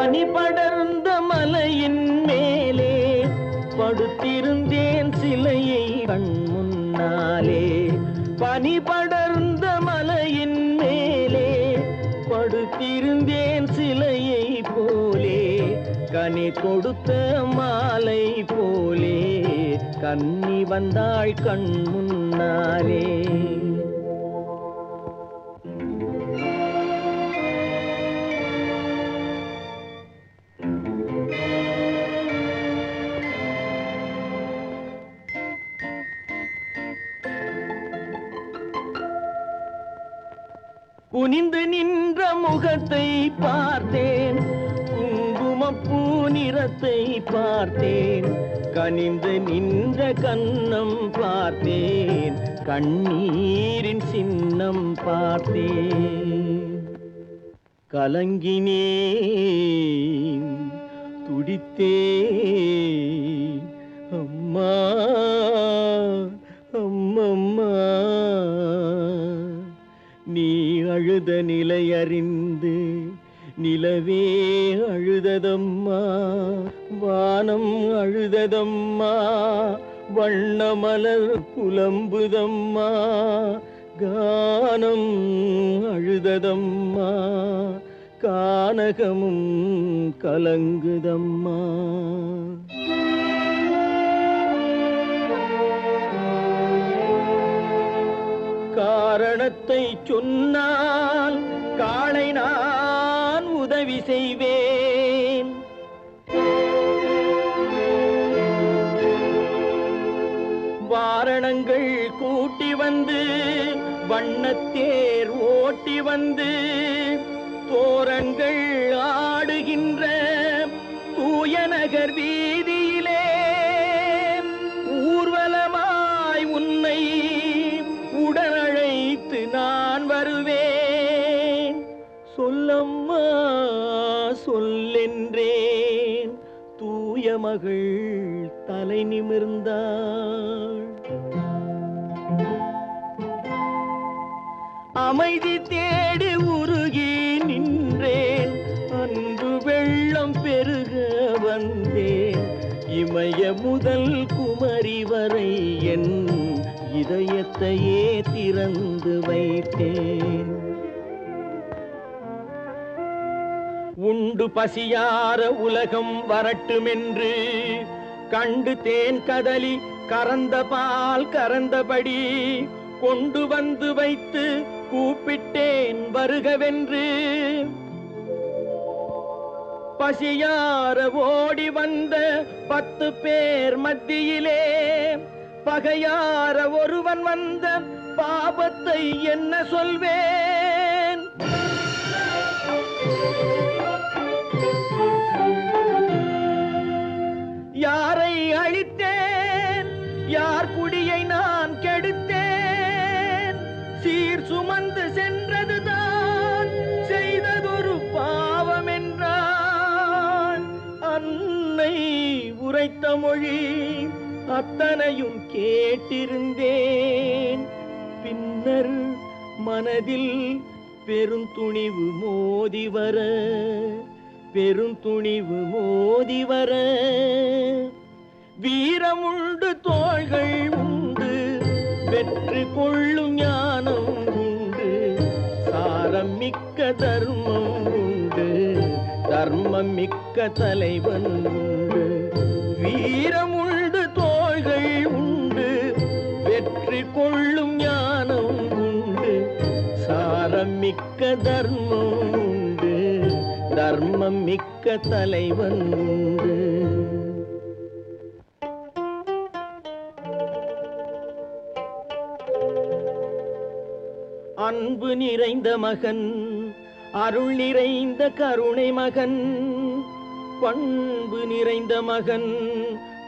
பனி படர்ந்த மலையின் மேலே படுத்திருந்தேன் சிலையை கண் முன்னாலே. பனி படர்ந்த மலையின் மேலே படுத்திருந்தேன் சிலையை போலே, கனி கொடுத்த மாலை போலே கன்னி வந்தாள் கண் முன்னாலே. குனிந்து நின்ற முகத்தை பார்த்தேன், குங்குமப்பூ நிறத்தை பார்த்தேன், கனிந்து நின்ற கன்னம் பார்த்தேன், கண்ணீரின் சின்னம் பார்த்தேன். கலங்கினேன், துடித்தேன், அம்மா அம்மம்மா. நீ அழுத நிலை அறிந்து நிலவே அழுததம்மா, வானம் அழுததம்மா, வண்ணமலர் புலம்புதம்மா, கானம் அழுததம்மா, கானகமும் கலங்குதம்மா. காரணத்தை சொன்னால் காளை நான் உதவி செய்வேன். வாரணங்கள் கூட்டி வந்து வண்ணத்தேர் ஓட்டி வந்து தோரங்கள் ஆடுகின்ற தூய நகர் வீதியிலே ஊர்வலமாய் உன்னை உடனழைத்து நான் வருவேன். சொல்லம்மா சொல்லென்றேன், தூய மகள் தலை நிமிர்ந்தாள். அமைதி தேடி உருகி நின்றேன், அன்பு வெள்ளம் பெருக வந்தேன். இமய முதல் குமரி வரை என் இதயத்தையே திறந்து வைத்தேன். உண்டு பசியார உலகம் வரட்டுமென்று கண்டு தேன் கதலி கறந்த பால் கறந்தபடி கொண்டு வந்து வைத்து கூப்பிட்டேன் வருகவென்று. பசியார ஓடி வந்த 10 பேர் மத்தியிலே பகையார ஒருவன் வந்த பாபத்தை என்ன சொல்வேன்? யாரை அழித்தேன், யார் குடியை நான் கெடுத்தேன்? சீர் சுமந்து சென்றதுதான் செய்ததொரு பாவம் என்றான். அன்னை உரைத்த மொழி அத்தனையும் கேட்டிருந்தேன். பின்னர் மனதில் பெருந்துணிவு மோதி வர, பெருந்துணிவு மோதி வர, வீரமுண்டு தோள்கள் உண்டு, வெற்றி கொள்ளும் ஞானம் உண்டு, சாரம் மிக்க தர்மம் உண்டு, தர்மம் மிக்க தலைவன் உண்டு. வீரமுண்டு தோள்கள் உண்டு, வெற்றி கொள்ளும் ஞானம் உண்டு, சாரம் மிக்க தர்மம் உண்டு, தர்மம் மிக்க தலைவன் உண்டு. அன்பு நிறைந்த மகன், அருள் நிறைந்த கருணை மகன், பண்பு நிறைந்த மகன்,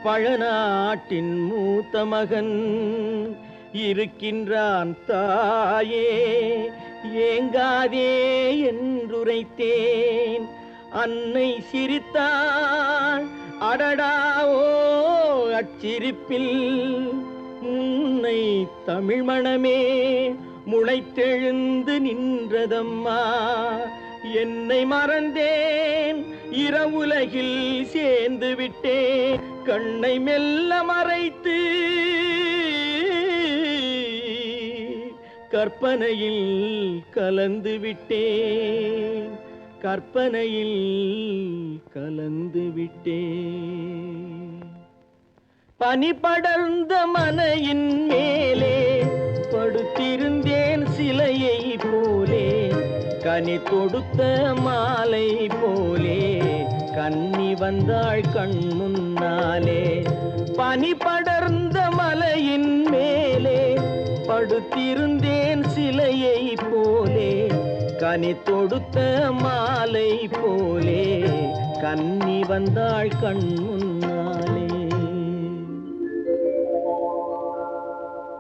பழநாட்டின் மூத்த மகன் இருக்கின்றான் தாயே, ஏங்காதே என்றுரைத்தேன். அன்னை சிரித்தாள், அடடாவோ அச்சிரிப்பில் உன்னை தமிழ் மணமே முளைத்தெழுந்து நின்றதம்மா. என்னை மறந்தேன் இரவுலகில் சேர்ந்து விட்டேன் கண்ணை மெல்ல மறைத்து கற்பனையில் கலந்து விட்டேன் கற்பனையில் கலந்து விட்டேன் பனி படர்ந்த மனையின் மேலே படுத்திருந்தேன் சிலையை போலே கனி தொடுத்த மாலை போலே கன்னி வந்தாள் கண் முன்னாலே பனி படர்ந்த மலையின் மேலே படுத்திருந்தேன் சிலையை போலே கனி தொடுத்த மாலை போலே கன்னி வந்தாள் கண்